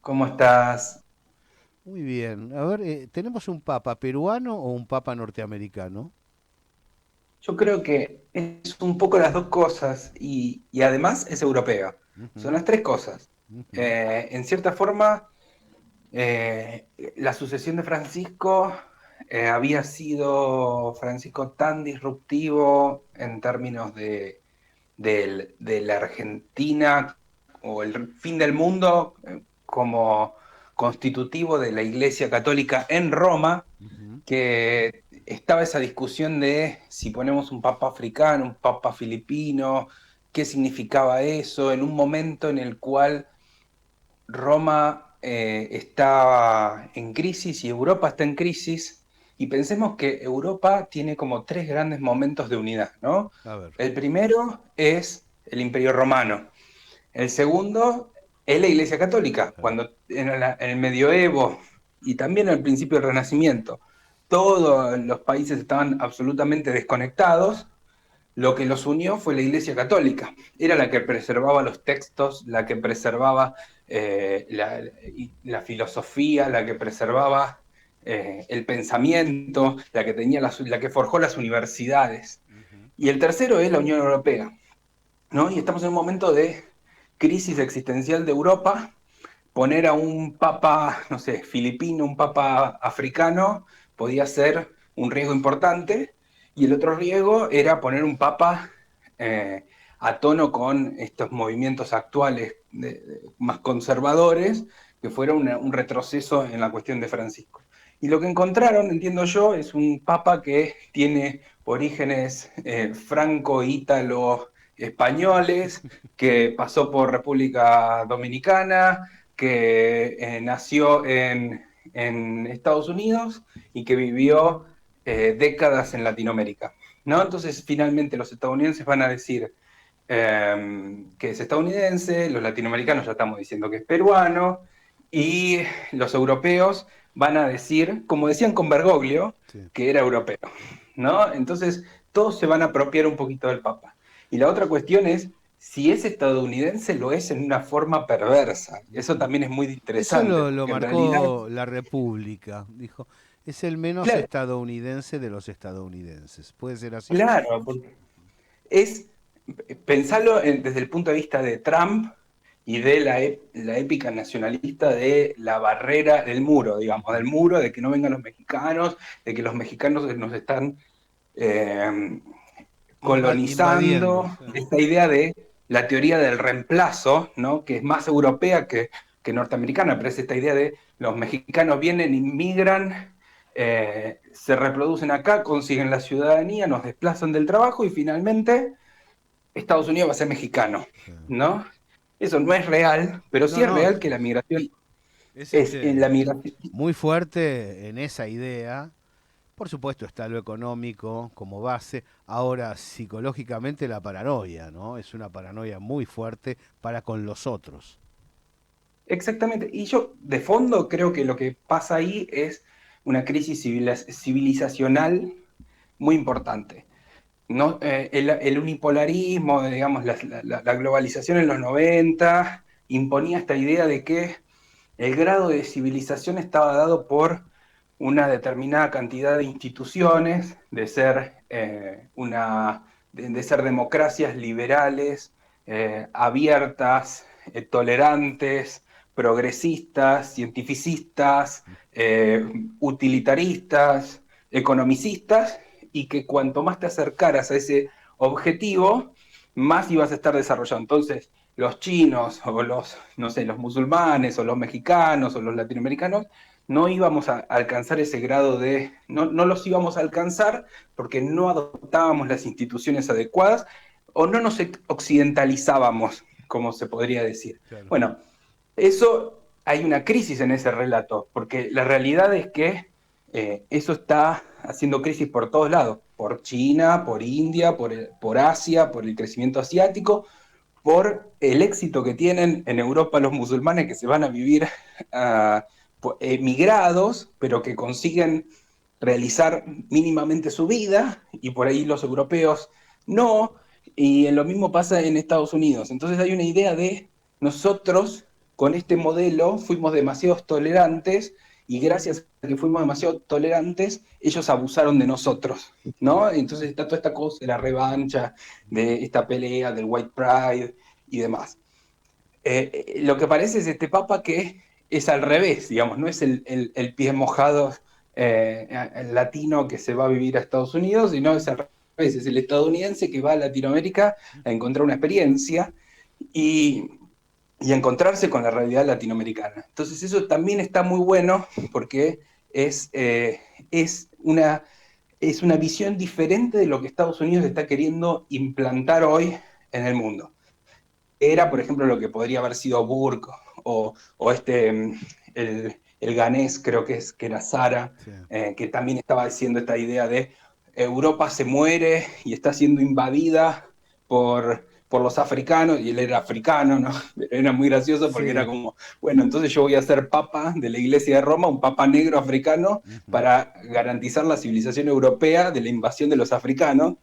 ¿Cómo estás? Muy bien. A ver, ¿tenemos un papa peruano o un papa norteamericano? Yo creo que es un poco las dos cosas y además es europea. Son Ujú, las tres cosas. ujú. En cierta forma, la sucesión de Francisco había sido Francisco tan disruptivo en términos de la Argentina o el fin del mundo como constitutivo de la Iglesia Católica en Roma, Ujú. que estaba esa discusión de si ponemos un papa africano, un papa filipino, qué significaba eso, en un momento en el cual Roma está en crisis y Europa está en crisis, y pensemos que Europa tiene como tres grandes momentos de unidad, ¿no? A ver. El primero es el Imperio Romano, el segundo es la Iglesia Católica, Ah, cuando en el medioevo y también al principio del Renacimiento, todos los países estaban absolutamente desconectados. Lo que los unió fue la Iglesia Católica. Era la que preservaba los textos, la que preservaba la filosofía, la que preservaba el pensamiento, la que forjó las universidades. ujú. Y el tercero es la Unión Europea, ¿no? Y estamos en un momento de crisis existencial de Europa. Poner a un papa, no sé, filipino, un papa africano, podía ser un riesgo importante, y el otro riesgo era poner un papa eh, a tono con estos movimientos actuales más conservadores, que fuera un retroceso en la cuestión de Francisco. Y lo que encontraron, entiendo yo, es un papa que tiene orígenes franco-ítalo-españoles, que pasó por República Dominicana, que nació en Estados Unidos y que vivió décadas en Latinoamérica, ¿no? Entonces, finalmente los estadounidenses van a decir que es estadounidense, los latinoamericanos ya estamos diciendo que es peruano, y los europeos van a decir, como decían con Bergoglio, Sí. que era europeo, ¿no? Entonces, todos se van a apropiar un poquito del Papa. Y la otra cuestión es, si es estadounidense, lo es en una forma perversa. Eso Ujú. también es muy Eso interesante, lo porque en realidad, marcó la República. Dijo, es el menos claro, estadounidense de los estadounidenses. ¿Puede ser así? claro, porque es pensarlo desde el punto de vista de Trump y de la épica nacionalista de la barrera del muro, digamos, del Ujú. muro, de que no vengan los mexicanos, de que los mexicanos nos están eh, Invadiendo. colonizando, Sí. esta idea de la teoría del reemplazo, ¿no? Que es más europea que norteamericana, pero es esta idea de los mexicanos vienen, inmigran, se reproducen acá, consiguen la ciudadanía, nos desplazan del trabajo y finalmente Estados Unidos va a ser mexicano, Sí. ¿no? Eso no es real, pero No, sí es no, real que la migración es es en la migración. muy fuerte en esa idea. Por supuesto está lo económico como base. Ahora, psicológicamente la paranoia, ¿no? Es una paranoia muy fuerte para con los otros. Exactamente. Y yo, de fondo, creo que lo que pasa ahí es una crisis civilizacional muy importante. No, el unipolarismo, digamos, la globalización en los 90 imponía esta idea de que el grado de civilización estaba dado por una determinada cantidad de instituciones, de ser democracias liberales, abiertas, tolerantes, progresistas, cientificistas, utilitaristas, economicistas, y que cuanto más te acercaras a ese objetivo, más ibas a estar desarrollado. Entonces, los chinos o los, no sé, los musulmanes o los mexicanos o los latinoamericanos, no íbamos a alcanzar ese grado no los íbamos a alcanzar porque no adoptábamos las instituciones adecuadas o no nos occidentalizábamos, como se podría decir. Claro. Bueno, eso hay una crisis en ese relato, porque la realidad es que eso está haciendo crisis por todos lados, por China, por India, por Asia, por el crecimiento asiático, por el éxito que tienen en Europa los musulmanes que se van a vivir emigrados, pero que consiguen realizar mínimamente su vida, y por ahí los europeos no, y lo mismo pasa en Estados Unidos. Entonces hay una idea de nosotros con este modelo fuimos demasiado tolerantes y gracias a que fuimos demasiado tolerantes, ellos abusaron de nosotros, ¿no? Entonces está toda esta cosa de la revancha, de esta pelea, del white pride y demás. Lo que parece es este papa que es al revés, digamos, no es el pie mojado el latino que se va a vivir a Estados Unidos, sino es al revés, es el estadounidense que va a Latinoamérica a encontrar una experiencia y, y a encontrarse con la realidad latinoamericana. Entonces eso también está muy bueno porque es es una visión diferente de lo que Estados Unidos está queriendo implantar hoy en el mundo. Era, por ejemplo, lo que podría haber sido Burke o el ganés, creo que era Sara, Sí. que también estaba diciendo esta idea de Europa se muere y está siendo invadida por los africanos, y él era africano, ¿no? Era muy gracioso porque era Sí. como, bueno, entonces yo voy a ser papa de la Iglesia de Roma, un papa negro africano, Ujú. para garantizar la civilización europea de la invasión de los africanos.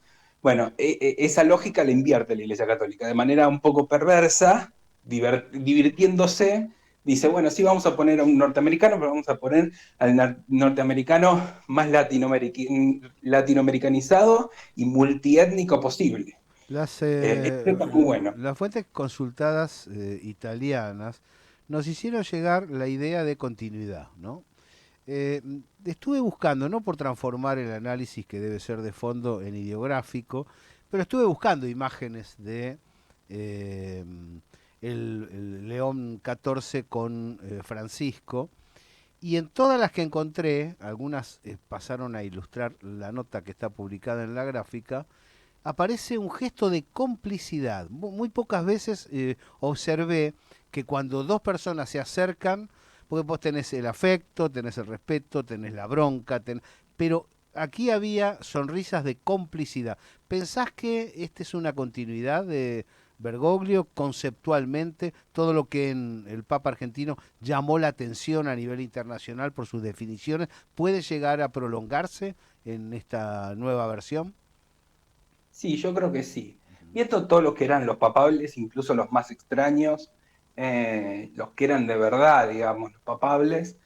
Bueno, esa lógica la invierte la Iglesia Católica de manera un poco perversa, divirtiéndose. Dice, bueno, sí vamos a poner a un norteamericano, pero vamos a poner al norteamericano más latinoamericanizado y multiétnico posible. Las, Esto está muy bueno. las fuentes consultadas italianas nos hicieron llegar la idea de continuidad, ¿no? Eh, Estuve buscando, no por transformar el análisis que debe ser de fondo en ideográfico, pero estuve buscando imágenes de eh, el León XIV con Francisco, y en todas las que encontré, algunas pasaron a ilustrar la nota que está publicada en la gráfica, aparece un gesto de complicidad. Muy pocas veces observé que cuando dos personas se acercan, porque vos tenés el afecto, tenés el respeto, tenés la bronca, pero aquí había sonrisas de complicidad. ¿Pensás que esta es una continuidad de Bergoglio conceptualmente, todo lo que en el Papa argentino llamó la atención a nivel internacional por sus definiciones, puede llegar a prolongarse en esta nueva versión? Sí, yo creo que sí. Viendo todos los que eran los papables, incluso los más extraños, los que eran de verdad, digamos, los papables,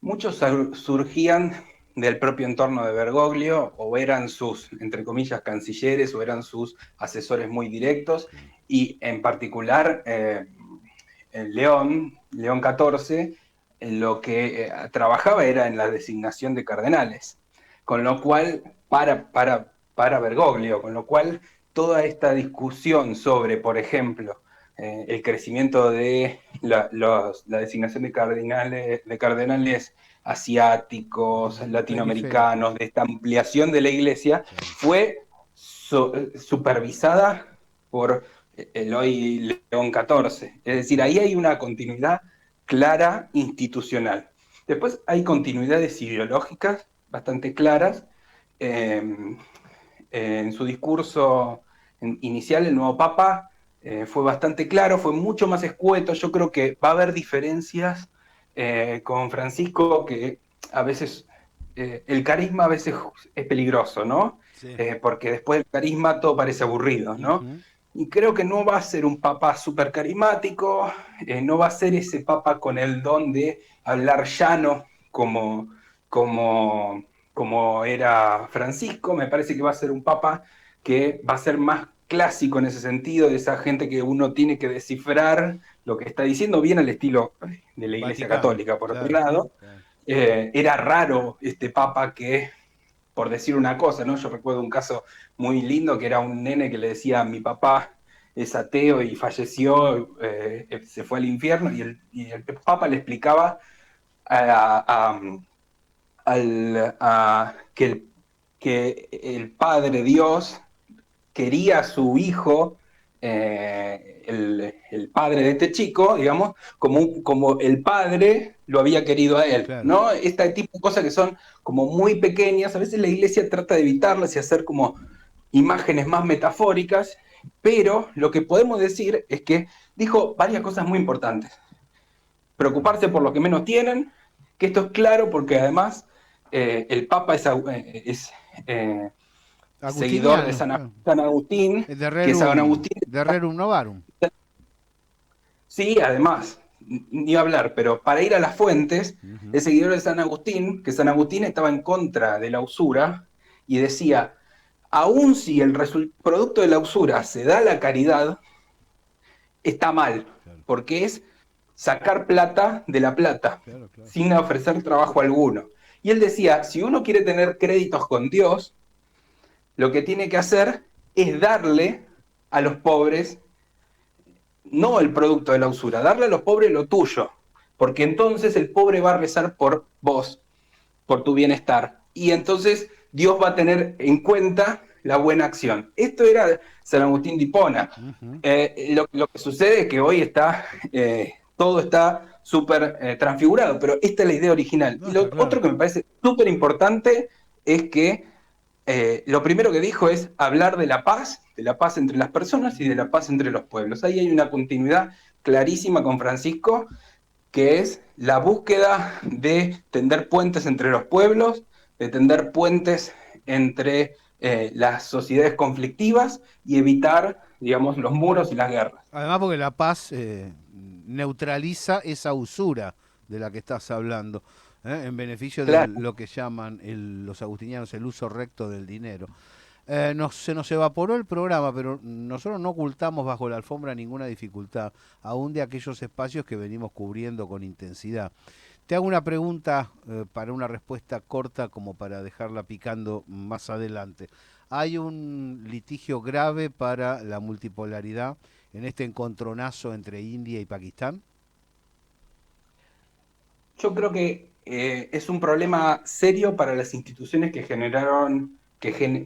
muchos surgían del propio entorno de Bergoglio, o eran sus, entre comillas, cancilleres, o eran sus asesores muy directos, Sí. y en particular León XIV, lo que trabajaba era en la designación de cardenales, con lo cual, para Bergoglio, con lo cual toda esta discusión sobre, por ejemplo, el crecimiento de la designación de cardenales asiáticos, Periféricos. latinoamericanos, de esta ampliación de la iglesia, Sí. fue supervisada por el hoy León XIV. Es decir, ahí hay una continuidad clara institucional. Después hay continuidades ideológicas bastante claras. Eh, en su discurso inicial, el nuevo Papa fue bastante claro, fue mucho más escueto. Yo creo que va a haber diferencias con Francisco, que a veces el carisma a veces es peligroso, ¿no? Sí. Porque después del carisma todo parece aburrido, ¿no? Ujú. Y creo que no va a ser un papa súper carismático, no va a ser ese papa con el don de hablar llano como, como, como era Francisco. Me parece que va a ser un papa que va a ser más clásico en ese sentido, de esa gente que uno tiene que descifrar lo que está diciendo, bien al estilo de la Iglesia Vaticano, Católica, por otro claro. lado. Claro. Era raro este papa que, por decir una cosa, ¿no? Yo recuerdo un caso muy lindo que era un nene que le decía: mi papá es ateo y falleció, se fue al infierno, y el papa le explicaba a, a, que el Padre Dios quería a su hijo, el padre de este chico, digamos, como el padre lo había querido a él, Claro. ¿no? Este tipo de cosas que son como muy pequeñas, a veces la iglesia trata de evitarlas y hacer como imágenes más metafóricas, pero lo que podemos decir es que dijo varias cosas muy importantes. Preocuparse por lo que menos tienen, que esto es claro porque además el Papa eh, seguidor de Agustiniano, claro. San Agustín, De que San Rerum, Agustín, de Rerum Novarum. sí, además, ni hablar, pero para ir a las fuentes, Ujú. es seguidor de San Agustín, que San Agustín estaba en contra de la usura y decía, aun si el producto de la usura se da a la caridad, está mal, Claro, porque es sacar plata de la plata, claro, claro. sin ofrecer trabajo alguno. Y él decía, si uno quiere tener créditos con Dios, lo que tiene que hacer es darle a los pobres, no el producto de la usura, darle a los pobres lo tuyo, porque entonces el pobre va a rezar por vos, por tu bienestar. Y entonces Dios va a tener en cuenta la buena acción. Esto era San Agustín de Hipona. Ujú. Lo que sucede es que hoy está, todo está súper transfigurado, pero esta es la idea original. No, Y está lo claro. otro que me parece súper importante es que lo primero que dijo es hablar de la paz entre las personas y de la paz entre los pueblos. Ahí hay una continuidad clarísima con Francisco, que es la búsqueda de tender puentes entre los pueblos, de tender puentes entre las sociedades conflictivas y evitar, digamos, los muros y las guerras. Además porque la paz neutraliza esa usura de la que estás hablando, en beneficio de Claro, lo que llaman los agustinianos el uso recto del dinero. Se nos evaporó el programa, pero nosotros no ocultamos bajo la alfombra ninguna dificultad, aún de aquellos espacios que venimos cubriendo con intensidad. Te hago una pregunta para una respuesta corta como para dejarla picando más adelante. ¿Hay un litigio grave para la multipolaridad en este encontronazo entre India y Pakistán? yo creo que es un problema serio para las instituciones que generaron,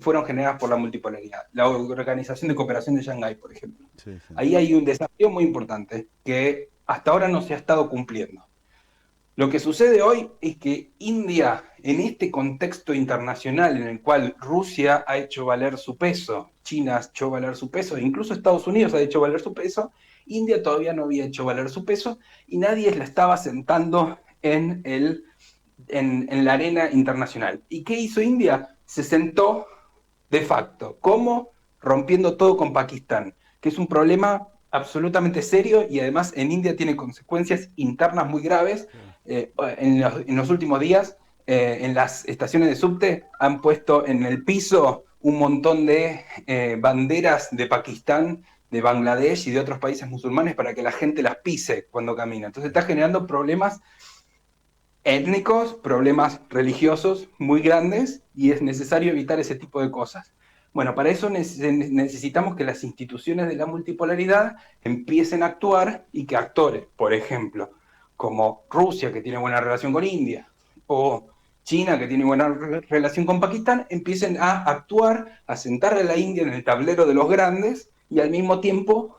fueron generadas por la multipolaridad. La Organización de Cooperación de Shanghái, por ejemplo. Sí, sí. Ahí hay un desafío muy importante que hasta ahora no se ha estado cumpliendo. Lo que sucede hoy es que India, en este contexto internacional en el cual Rusia ha hecho valer su peso, China ha hecho valer su peso, e incluso Estados Unidos ha hecho valer su peso, India todavía no había hecho valer su peso y nadie la estaba sentando en la arena internacional. ¿Y qué hizo India? Se sentó de facto. ¿Cómo? Rompiendo todo con Pakistán, que es un problema absolutamente serio y además en India tiene consecuencias internas muy graves. Claro. En los últimos días, en las estaciones de subte han puesto en el piso un montón de banderas de Pakistán, de Bangladesh y de otros países musulmanes para que la gente las pise cuando camina. Entonces está generando problemas étnicos, problemas religiosos muy grandes y es necesario evitar ese tipo de cosas. Bueno, para eso necesitamos que las instituciones de la multipolaridad empiecen a actuar y que actores, por ejemplo, como Rusia, que tiene buena relación con India, o China, que tiene buena relación con Pakistán, empiecen a actuar, a sentar a la India en el tablero de los grandes y al mismo tiempo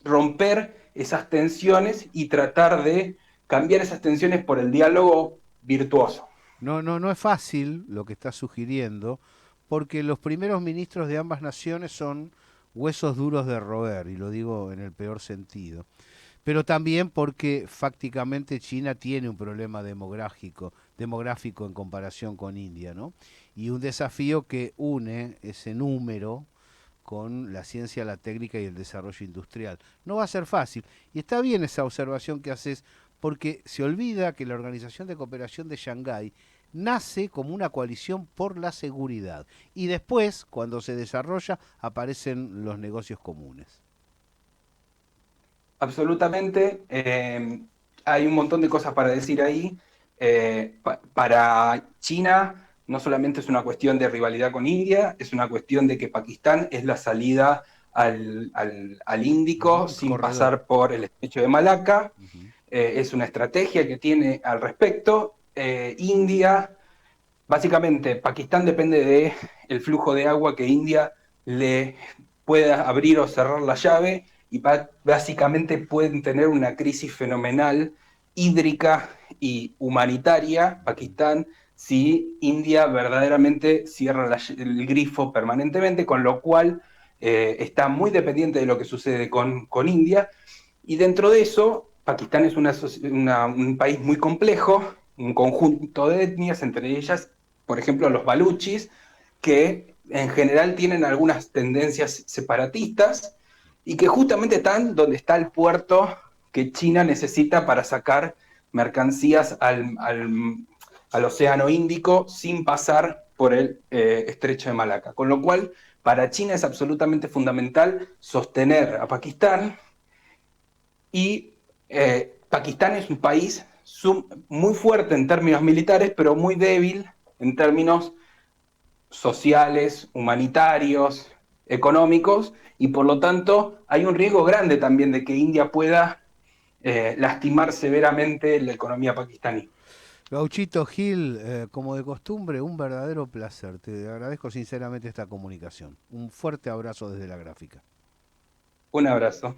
romper esas tensiones y tratar de cambiar esas tensiones por el diálogo virtuoso. No, no, no es fácil lo que está sugiriendo, porque los primeros ministros de ambas naciones son huesos duros de roer, y lo digo en el peor sentido. Pero también porque fácticamente China tiene un problema demográfico en comparación con India, ¿no? Y un desafío que une ese número con la ciencia, la técnica y el desarrollo industrial. No va a ser fácil. Y está bien esa observación que haces, porque se olvida que la Organización de Cooperación de Shanghái nace como una coalición por la seguridad. Y después, cuando se desarrolla, aparecen los negocios comunes. Absolutamente. Hay un montón de cosas para decir ahí. Para China no solamente es una cuestión de rivalidad con India, es una cuestión de que Pakistán es la salida al Índico Ujú, sin corredor. pasar por el estrecho de Malaca. Ujú. Es una estrategia que tiene al respecto. India, básicamente, Pakistán depende de el flujo de agua que India le pueda abrir o cerrar la llave y básicamente pueden tener una crisis fenomenal hídrica y humanitaria, Pakistán, si India verdaderamente cierra el grifo permanentemente, con lo cual está muy dependiente de lo que sucede con India. Y dentro de eso, Pakistán es un país muy complejo, un conjunto de etnias, entre ellas, por ejemplo, los baluchis, que en general tienen algunas tendencias separatistas y que justamente están donde está el puerto que China necesita para sacar mercancías al Océano Índico sin pasar por el Estrecho de Malaca. Con lo cual, para China es absolutamente fundamental sostener a Pakistán y Pakistán es un país muy fuerte en términos militares, pero muy débil en términos sociales, humanitarios, económicos, y por lo tanto hay un riesgo grande también de que India pueda lastimar severamente la economía pakistaní. Gauchito Gil, como de costumbre, un verdadero placer. Te agradezco sinceramente esta comunicación. Un fuerte abrazo desde la gráfica. Un abrazo.